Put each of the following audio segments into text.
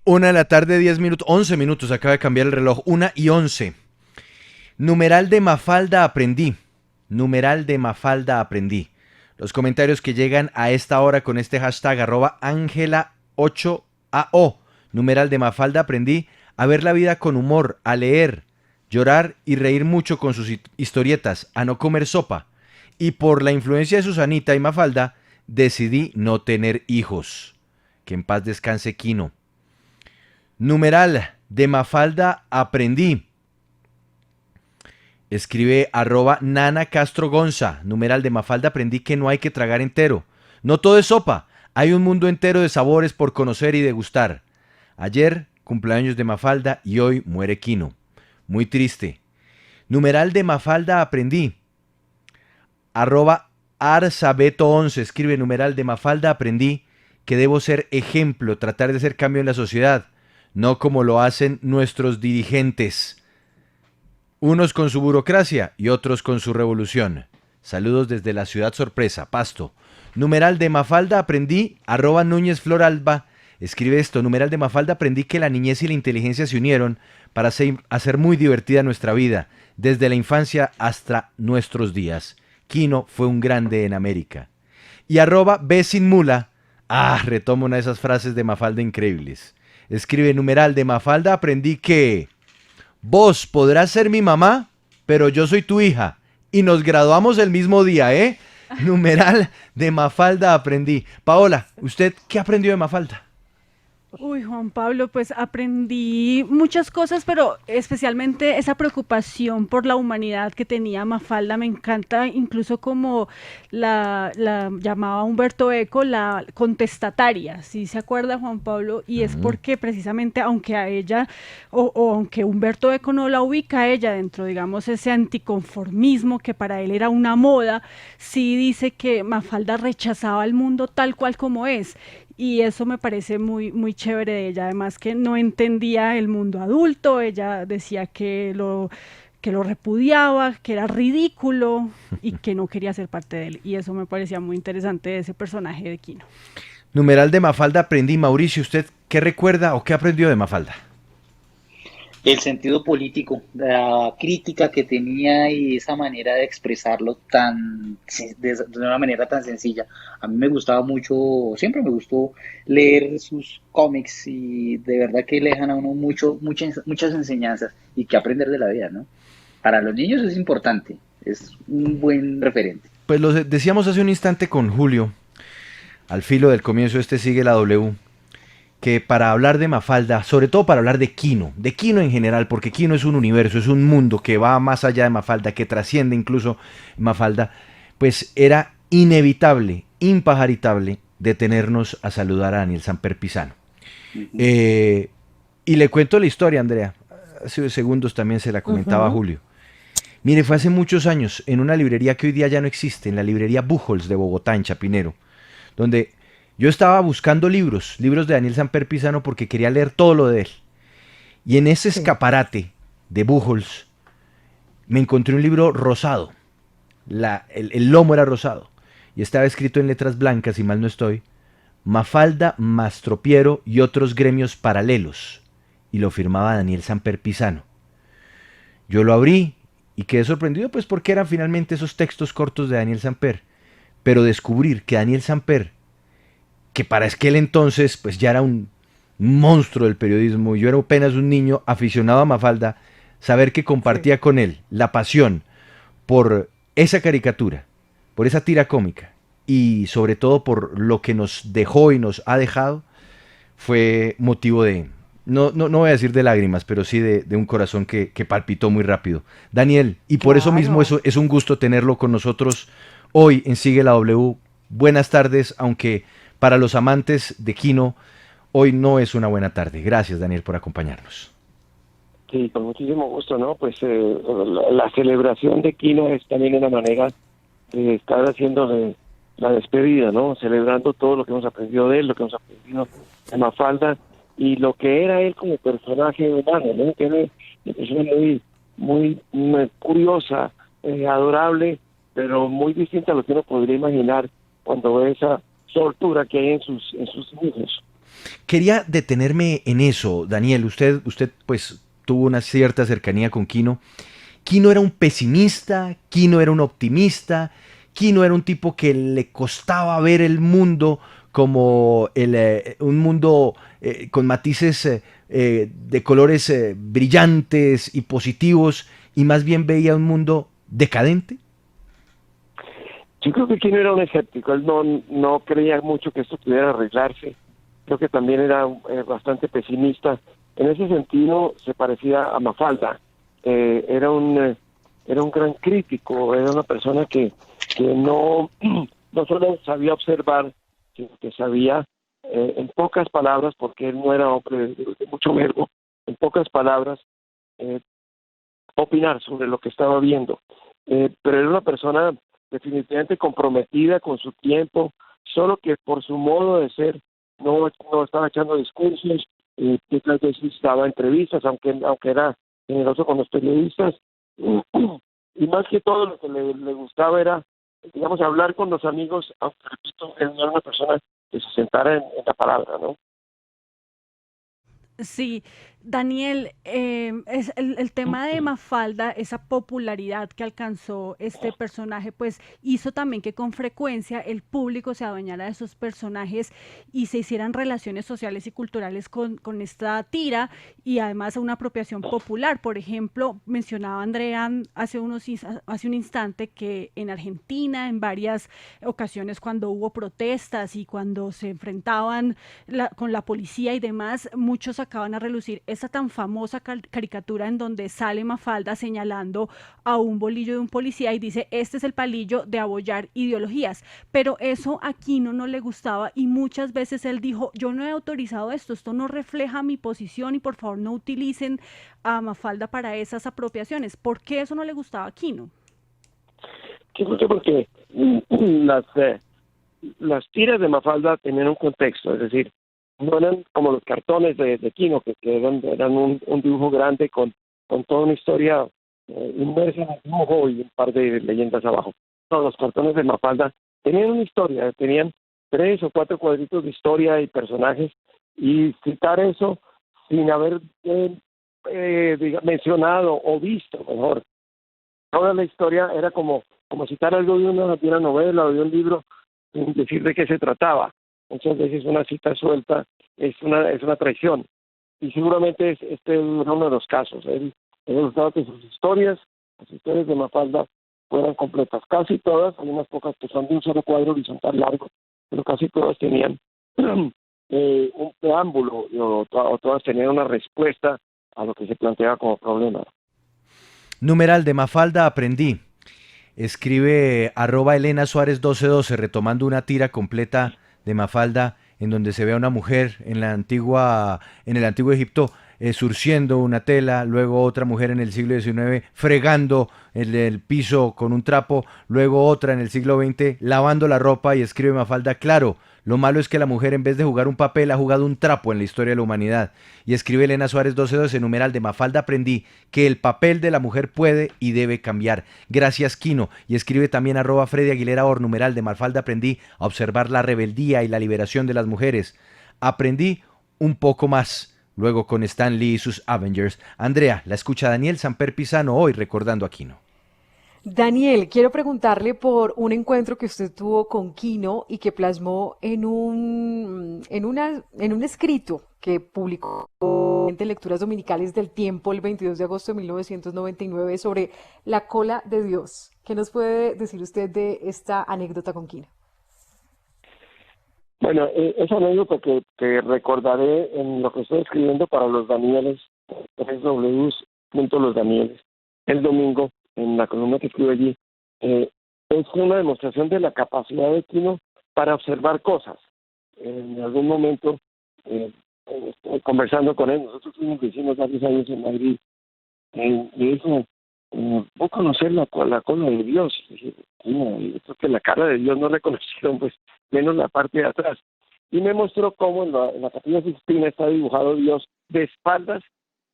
1 de la tarde, 10 minutos, 11 minutos, acaba de cambiar el reloj, 1:11. Numeral de Mafalda aprendí. Numeral de Mafalda aprendí. Los comentarios que llegan a esta hora con este hashtag @Angela8AO. Numeral de Mafalda aprendí a ver la vida con humor, a leer, llorar y reír mucho con sus historietas, a no comer sopa. Y por la influencia de Susanita y Mafalda, decidí no tener hijos. Que en paz descanse Quino. Numeral de Mafalda aprendí. Escribe @Nana Castro Gonza. Numeral de Mafalda aprendí que no hay que tragar entero. No todo es sopa. Hay un mundo entero de sabores por conocer y degustar. Ayer, cumpleaños de Mafalda y hoy muere Quino. Muy triste. Numeral de Mafalda aprendí. @Arzabeto11. Escribe numeral de Mafalda aprendí que debo ser ejemplo, tratar de hacer cambio en la sociedad. No como lo hacen nuestros dirigentes. Unos con su burocracia y otros con su revolución. Saludos desde la ciudad sorpresa, Pasto. Numeral de Mafalda aprendí, @Núñez Floralba. Escribe esto, numeral de Mafalda aprendí que la niñez y la inteligencia se unieron para hacer muy divertida nuestra vida, desde la infancia hasta nuestros días. Quino fue un grande en América. Y @B sin mula. Retomo una de esas frases de Mafalda increíbles. Escribe numeral de Mafalda aprendí que vos podrás ser mi mamá, pero yo soy tu hija. Y nos graduamos el mismo día, ¿eh? Numeral de Mafalda aprendí. Paola, ¿usted qué aprendió de Mafalda? Uy, Juan Pablo, pues aprendí muchas cosas, pero especialmente esa preocupación por la humanidad que tenía Mafalda. Me encanta incluso como la llamaba Humberto Eco la contestataria, si se acuerda Juan Pablo, y es Mm. porque precisamente aunque a ella, o aunque Humberto Eco no la ubica a ella dentro, digamos, ese anticonformismo que para él era una moda, sí dice que Mafalda rechazaba el mundo tal cual como es, y eso me parece muy, muy chévere de ella, además que no entendía el mundo adulto, ella decía que lo repudiaba, que era ridículo y que no quería ser parte de él, y eso me parecía muy interesante de ese personaje de Kino. Numeral de Mafalda aprendí. Mauricio, ¿usted qué recuerda o qué aprendió de Mafalda? El sentido político, la crítica que tenía y esa manera de expresarlo de una manera tan sencilla. A mí me gustaba mucho, siempre me gustó leer sus cómics y de verdad que le dejan a uno muchas enseñanzas y que aprender de la vida, ¿no? Para los niños es importante, es un buen referente. Pues lo decíamos hace un instante con Julio, al filo del comienzo este sigue la W, que para hablar de Mafalda, sobre todo para hablar de Quino en general, porque Quino es un universo, es un mundo que va más allá de Mafalda, que trasciende incluso Mafalda, pues era inevitable, impajaritable, detenernos a saludar a Daniel Samper Pizano. Ujú. Eh, y le cuento la historia, Andrea. Hace segundos también se la comentaba a Ujú. Julio. Mire, fue hace muchos años en una librería que hoy día ya no existe, en la librería Buchholz de Bogotá, en Chapinero, donde yo estaba buscando libros de Daniel Samper Pizano porque quería leer todo lo de él. Y en ese Sí. escaparate de Buchholz me encontré un libro rosado. El lomo era rosado. Y estaba escrito en letras blancas, si mal no estoy, Mafalda, Mastropiero y otros gremios paralelos. Y lo firmaba Daniel Samper Pizano. Yo lo abrí y quedé sorprendido pues porque eran finalmente esos textos cortos de Daniel Samper. Pero descubrir que Daniel Samper, que para aquel entonces pues ya era un monstruo del periodismo, yo era apenas un niño aficionado a Mafalda, saber que Sí. compartía con él la pasión por esa caricatura, por esa tira cómica y sobre todo por lo que nos dejó y nos ha dejado, fue motivo de, no voy a decir de lágrimas, pero sí de un corazón que palpitó muy rápido. Daniel, y por eso mismo Claro. eso, es un gusto tenerlo con nosotros hoy en Sigue la W. Buenas tardes, aunque para los amantes de Kino, hoy no es una buena tarde. Gracias, Daniel, por acompañarnos. Sí, con muchísimo gusto, ¿no? Pues la celebración de Kino es también una manera de estar haciendo la despedida, ¿no? Celebrando todo lo que hemos aprendido de él, lo que hemos aprendido de Mafalda y lo que era él como personaje humano, ¿no? Que era una persona muy curiosa, adorable, pero muy distinta a lo que uno podría imaginar cuando ve esa soltura que hay en sus dibujos. quería detenerme en eso, Daniel. Usted pues tuvo una cierta cercanía con Quino. Quino era un pesimista, Quino era un optimista, Quino era un tipo que le costaba ver el mundo como un mundo con matices de colores brillantes y positivos, y más bien veía un mundo decadente. Yo creo que Kino era un escéptico, él no creía mucho que esto pudiera arreglarse, creo que también era bastante pesimista. En ese sentido se parecía a Mafalda. Era un gran crítico, era una persona que no solo sabía observar, sino que sabía, en pocas palabras, porque él no era hombre de mucho verbo, en pocas palabras, eh, opinar sobre lo que estaba viendo. Pero era una persona definitivamente comprometida con su tiempo, solo que por su modo de ser no estaba echando discursos, que tal vez daba entrevistas, aunque era generoso con los periodistas. Y más que todo lo que le gustaba era, digamos, hablar con los amigos, aunque repito, él no era una persona que se sentara en la palabra, ¿no? Sí, Daniel, es el tema de Mafalda, esa popularidad que alcanzó este personaje, pues hizo también que con frecuencia el público se adueñara de esos personajes y se hicieran relaciones sociales y culturales con esta tira y además una apropiación popular. Por ejemplo, mencionaba Andrea hace un instante que en Argentina, en varias ocasiones cuando hubo protestas y cuando se enfrentaban con la policía y demás, muchos sacaban a relucir esa tan famosa caricatura en donde sale Mafalda señalando a un bolillo de un policía y dice, este es el palillo de abollar ideologías. Pero eso a Quino no le gustaba y muchas veces él dijo, yo no he autorizado esto no refleja mi posición y por favor no utilicen a Mafalda para esas apropiaciones. ¿Por qué eso no le gustaba a Quino? Yo creo que porque las tiras de Mafalda tenían un contexto, es decir, no eran como los cartones de Kino, que eran un dibujo grande con toda una historia inmersa en el dibujo y un par de leyendas abajo. Todos los cartones de Mafalda tenían una historia, tenían 3 o 4 cuadritos de historia y personajes, y citar eso sin haber mencionado o visto, mejor, toda la historia era como citar algo de una novela o de un libro sin decir de qué se trataba. Muchas veces una cita suelta es una traición. Y seguramente este es uno de los casos. Él gustaba que las historias de Mafalda fueran completas. Casi todas, hay unas pocas que son de un solo cuadro horizontal largo, pero casi todas tenían un preámbulo o todas tenían una respuesta a lo que se planteaba como problema. Numeral de Mafalda aprendí. Escribe @Elena Suárez 1212, retomando una tira completa de Mafalda en donde se ve a una mujer en el antiguo Egipto surciendo una tela, luego otra mujer en el siglo XIX fregando el piso con un trapo, luego otra en el siglo XX lavando la ropa, y escribe Mafalda, claro, lo malo es que la mujer en vez de jugar un papel ha jugado un trapo en la historia de la humanidad. Y escribe Elena Suárez 1212, numeral de Mafalda aprendí que el papel de la mujer puede y debe cambiar. Gracias, Quino. Y escribe también @Freddy Aguilera Or, numeral de Mafalda aprendí a observar la rebeldía y la liberación de las mujeres. Aprendí un poco más. Luego con Stan Lee y sus Avengers. Andrea, la escucha Daniel Samper Pisano hoy recordando a Quino. Daniel, quiero preguntarle por un encuentro que usted tuvo con Quino y que plasmó en un escrito que publicó en Lecturas Dominicales del Tiempo el 22 de agosto de 1999 sobre la cola de Dios. ¿Qué nos puede decir usted de esta anécdota con Quino? Bueno, esa anécdota que recordaré en lo que estoy escribiendo para los Danieles, 3W.losdanieles, el domingo, en la columna que escribo allí, es una demostración de la capacidad de Quino para observar cosas. En algún momento, conversando con él, nosotros fuimos vecinos varios años en Madrid, y dijo, ¿puedo conocer la cola de Dios? Y dije, ¿cómo? Y esto que la cara de Dios no reconocieron, pues menos la parte de atrás. Y me mostró cómo en la Capilla Sixtina está dibujado Dios de espaldas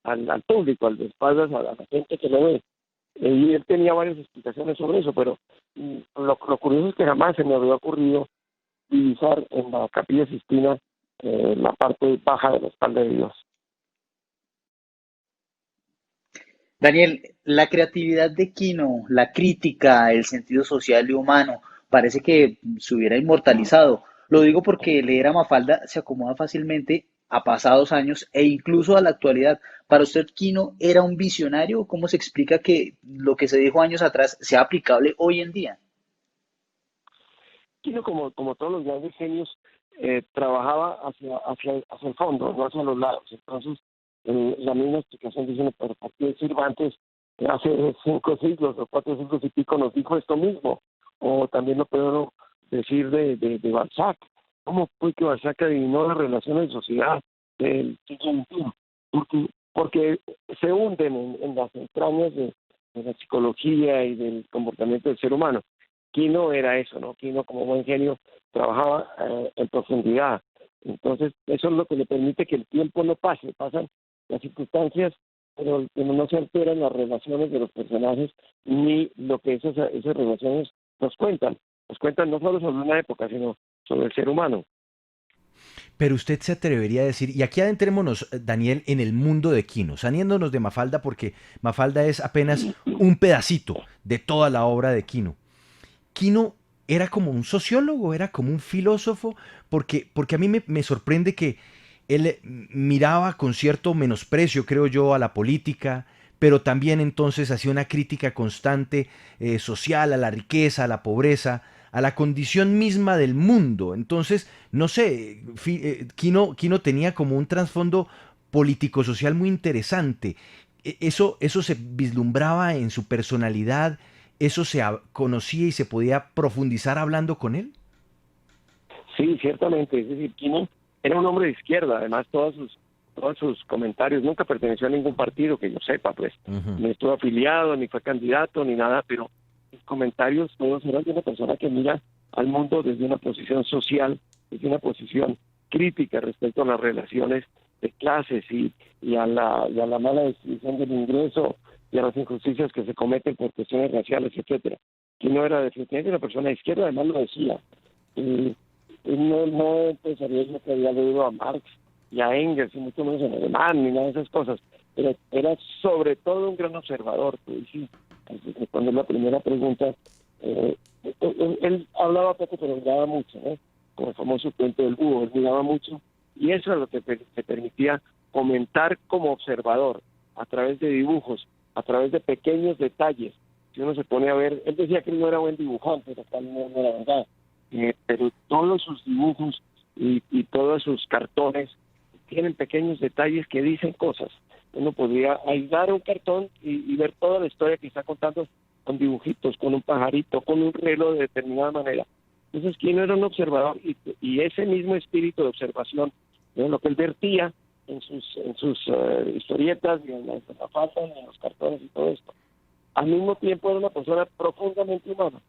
al público, de espaldas a la gente que lo ve. Y él tenía varias explicaciones sobre eso, pero lo curioso es que jamás se me había ocurrido divisar en la Capilla Sixtina la parte baja de la espalda de Dios. Daniel, la creatividad de Quino, la crítica, el sentido social y humano, parece que se hubiera inmortalizado. Lo digo porque leer a Mafalda se acomoda fácilmente a pasados años e incluso a la actualidad. ¿Para usted Quino era un visionario? ¿Cómo se explica que lo que se dijo años atrás sea aplicable hoy en día? Quino, como todos los grandes genios, trabajaba hacia el fondo, no hacia los lados. Entonces, la misma explicación dice, por qué Cervantes hace 5 siglos o 4 siglos y pico nos dijo esto mismo, o también lo puedo decir de Balzac. ¿Cómo fue que Balzac adivinó las relaciones de sociedad del siglo XXI? Porque se hunden en las entrañas de la psicología y del comportamiento del ser humano. Quino era eso, ¿no? Quino, como buen genio, trabajaba en profundidad. Entonces, eso es lo que le permite que el tiempo no pase. Pasan las circunstancias, pero no se alteran las relaciones de los personajes ni lo que esas relaciones nos cuentan. Nos cuentan no solo sobre una época, sino sobre el ser humano. Pero usted se atrevería a decir, y aquí adentrémonos, Daniel, en el mundo de Quino, saliéndonos de Mafalda, porque Mafalda es apenas un pedacito de toda la obra de Quino. Quino era como un sociólogo, era como un filósofo, porque a mí me sorprende que él miraba con cierto menosprecio, creo yo, a la política, pero también entonces hacía una crítica constante social, a la riqueza, a la pobreza, a la condición misma del mundo. Entonces, no sé, Quino tenía como un trasfondo político-social muy interesante. Eso se vislumbraba en su personalidad, eso conocía y se podía profundizar hablando con él. Sí, ciertamente. Es decir, Quino era un hombre de izquierda. Además, todos sus comentarios, nunca perteneció a ningún partido que yo sepa, pues. Uh-huh. No estuvo afiliado, ni fue candidato, ni nada, pero sus comentarios todos eran de una persona que mira al mundo desde una posición social, desde una posición crítica respecto a las relaciones de clases y a la mala distribución del ingreso y a las injusticias que se cometen por cuestiones raciales, etcétera. Que no era definitivamente una persona de izquierda, además lo decía. Y no pensaría yo que había leído a Marx y a Engels, y mucho menos en alemán, ni nada de esas cosas, pero era sobre todo un gran observador. Pues, sí, responder la primera pregunta, él hablaba poco, pero miraba mucho, ¿no? Como el famoso cuento del búho, él miraba mucho, y eso es lo que te permitía comentar como observador, a través de dibujos, a través de pequeños detalles. Si uno se pone a ver, él decía que él no era buen dibujante, lo cual no era verdad, pero todos sus dibujos y todos sus cartones tienen pequeños detalles que dicen cosas. Uno podría aislar un cartón y ver toda la historia que está contando con dibujitos, con un pajarito, con un reloj de determinada manera. Entonces, Quino era un observador y ese mismo espíritu de observación, lo que él vertía en sus historietas y en las Mafalda, en los cartones y todo esto. Al mismo tiempo era una persona profundamente humana.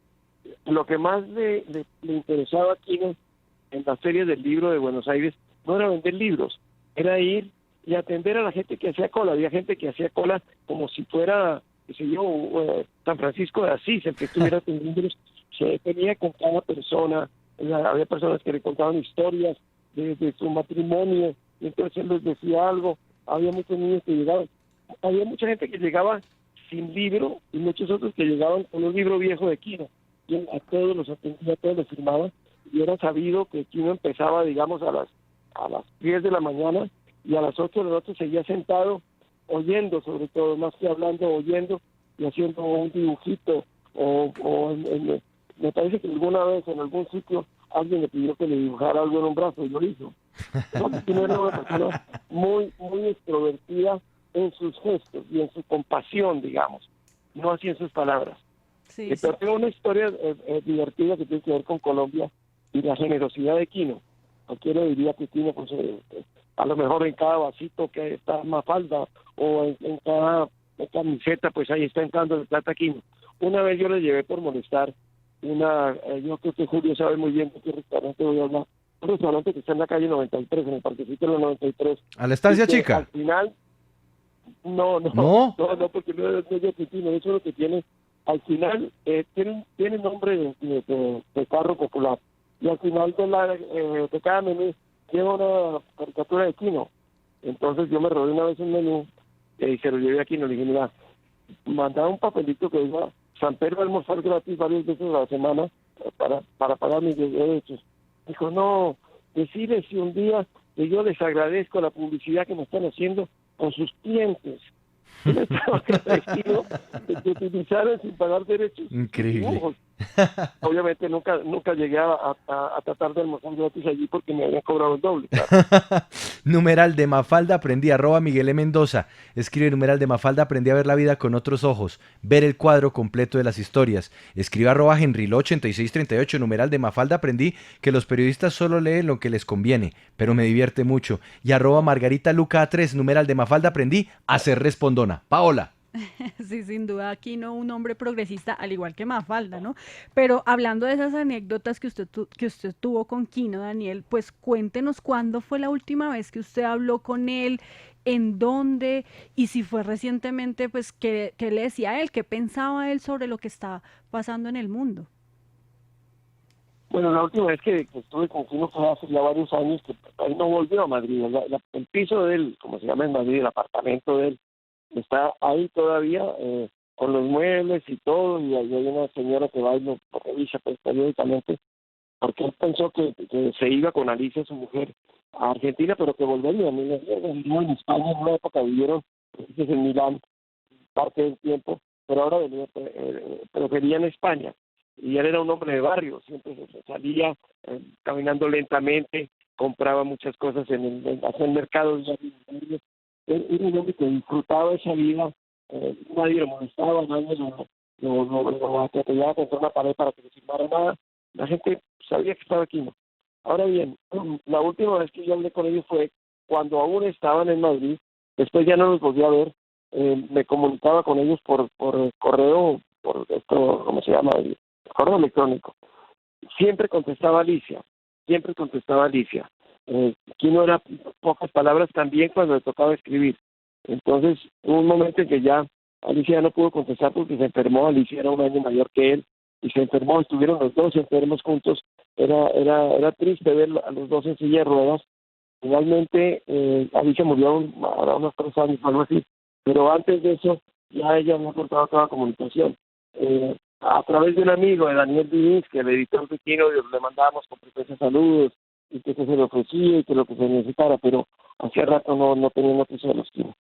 Lo que más le interesaba a Quino en las ferias del libro de Buenos Aires no era vender libros, era ir y atender a la gente que hacía cola. Había gente que hacía cola como si fuera, qué sé yo, San Francisco de Asís, el que estuviera atendiendo. Se tenía con cada persona, había personas que le contaban historias de su matrimonio, y entonces él les decía algo. Había muchos niños que llegaban, había mucha gente que llegaba sin libro y muchos otros que llegaban con un libro viejo de Quino. Y a todos los atendía, a todos los firmaba, y era sabido que Quino empezaba, digamos, a las 10 de la mañana, y a las 8 de la noche seguía sentado oyendo, sobre todo, más que hablando, oyendo y haciendo un dibujito me parece que alguna vez en algún sitio alguien le pidió que le dibujara algo en un brazo y lo hizo. Quino era una persona muy, muy extrovertida en sus gestos y en su compasión, digamos, no así en sus palabras. Sí, Pero tengo una historia divertida que tiene que ver con Colombia y la generosidad de Quino. Cualquiera diría que Quino, pues, a lo mejor en cada vasito que está Mafalda o en cada camiseta, pues ahí está entrando de plata Quino. Una vez yo le llevé por molestar yo creo que Julio sabe muy bien de qué restaurante voy a hablar, un restaurante que está en la calle 93, en el parquecito de la 93. ¿A la estancia chica? Al final, no, porque no es de Quino, eso es lo que tiene. Al final, tiene nombre de carro popular. Y al final de cada menú lleva una caricatura de Quino. Entonces yo me robé una vez un menú y se lo llevé a Quino. Le dije, mira, mandaba un papelito que diga, San Pedro va a almorzar gratis varias veces a la semana para pagar mis derechos. Dijo, no, decirles si un día que yo les agradezco la publicidad que me están haciendo con sus clientes. Yo estaba agradecido de que utilizaran sin pagar derechos. Increíble. Dibujos. Obviamente nunca llegué a tratar de almorzar gratis allí porque me habían cobrado el doble. Claro. Numeral de Mafalda aprendí, @ Miguel E. Mendoza. Escribe numeral de Mafalda aprendí a ver la vida con otros ojos, ver el cuadro completo de las historias. Escribe @ Henrylo8638, numeral de Mafalda aprendí que los periodistas solo leen lo que les conviene, pero me divierte mucho. Y @ Margarita Luca A3, numeral de Mafalda aprendí a ser respondona. Paola. Sí, sin duda, aquí no un hombre progresista, al igual que Mafalda, ¿no? Pero hablando de esas anécdotas que usted tuvo con Quino, Daniel, pues cuéntenos cuándo fue la última vez que usted habló con él, en dónde, y si fue recientemente, pues qué le decía a él, qué pensaba él sobre lo que está pasando en el mundo. Bueno, la última vez que estuve con Quino fue hace ya varios años, que él no volvió a Madrid. El piso de él, como se llama en Madrid, el apartamento de él, está ahí todavía, con los muebles y todo, y hay una señora que va y lo revisa pues, periódicamente, porque él pensó que se iba con Alicia, su mujer, a Argentina, pero que volvería. Vivió en España en una época, vivieron en Milán parte del tiempo, pero ahora prefería en España. Y él era un hombre de barrio, siempre se salía caminando lentamente, compraba muchas cosas hacía el mercado. Era un hombre que disfrutaba esa vida, nadie lo molestaba, nadie lo atropellaba contra una pared para que le firmara nada. La gente sabía que estaba aquí, ¿no? Ahora bien, la última vez que yo hablé con ellos fue cuando aún estaban en Madrid, después ya no los volví a ver, me comunicaba con ellos por correo, por esto, ¿cómo se llama? Correo electrónico. Siempre contestaba Alicia. Quino era pocas palabras también cuando le tocaba escribir. Entonces, hubo un momento en que ya Alicia ya no pudo contestar porque se enfermó. Alicia era un año mayor que él y se enfermó. Estuvieron los dos enfermos juntos. Era triste ver a los dos en silla de ruedas. Finalmente, Alicia murió a unos 3 años, algo así. Pero antes de eso, ya ella había cortado toda comunicación. A través de un amigo, de Daniel Vivins, que el editor de Quino, le mandábamos con frecuencia saludos y que se le ofrecía y que lo que se necesitara, pero hacía rato no tenía noticias de los Quino.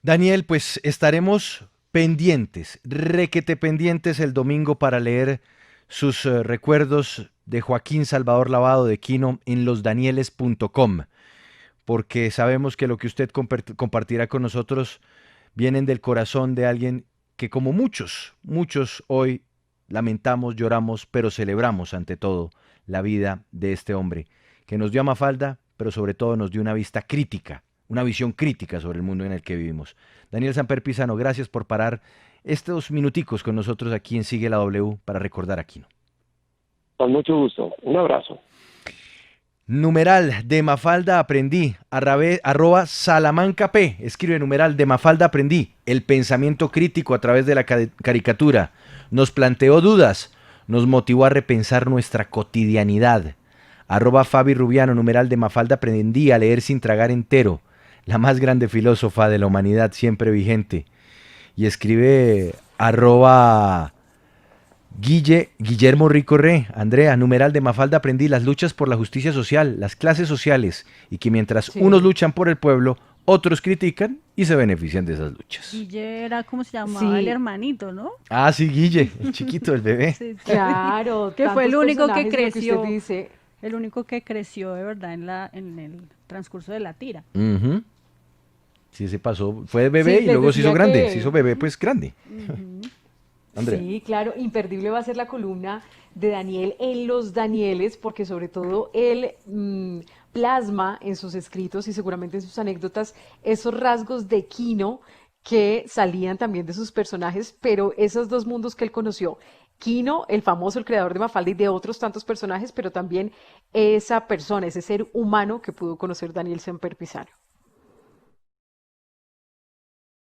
Daniel, pues estaremos pendientes, requete pendientes el domingo para leer sus recuerdos de Joaquín Salvador Lavado de Quino en losdanieles.com, porque sabemos que lo que usted compartirá con nosotros vienen del corazón de alguien que, como muchos hoy lamentamos, lloramos, pero celebramos ante todo la vida de este hombre, que nos dio a Mafalda, pero sobre todo nos dio una visión crítica sobre el mundo en el que vivimos. Daniel Samper Pizano, gracias por parar estos minuticos con nosotros aquí en Sigue la W para recordar a Quino. Con mucho gusto. Un abrazo. Numeral de Mafalda aprendí, @ Salamanca P, escribe numeral de Mafalda aprendí, el pensamiento crítico a través de la caricatura, nos planteó dudas, nos motivó a repensar nuestra cotidianidad. @ Fabi Rubiano, numeral de Mafalda aprendí a leer sin tragar entero, la más grande filósofa de la humanidad siempre vigente. Y escribe @ Guillermo Rico Re, Andrea, numeral de Mafalda aprendí las luchas por la justicia social, las clases sociales, y que mientras unos luchan por el pueblo, otros critican y se benefician de esas luchas. Guille era, ¿cómo se llamaba? El hermanito, ¿no? Ah, sí, Guille, el chiquito, el bebé. Sí. Claro, que fue el único que personajes, lo que creció. usted dice. El único que creció de verdad en el transcurso de la tira. Sí, se pasó, fue bebé Sí, y les luego se hizo decía grande, que- se hizo bebé pues grande. Andrea. Sí, claro, imperdible va a ser la columna de Daniel en Los Danieles, porque sobre todo él plasma en sus escritos y seguramente en sus anécdotas esos rasgos de Quino que salían también de sus personajes, pero esos dos mundos que él conoció. Quino, el famoso, el creador de Mafalda y de otros tantos personajes, pero también esa persona, ese ser humano que pudo conocer Daniel Samper Pizano.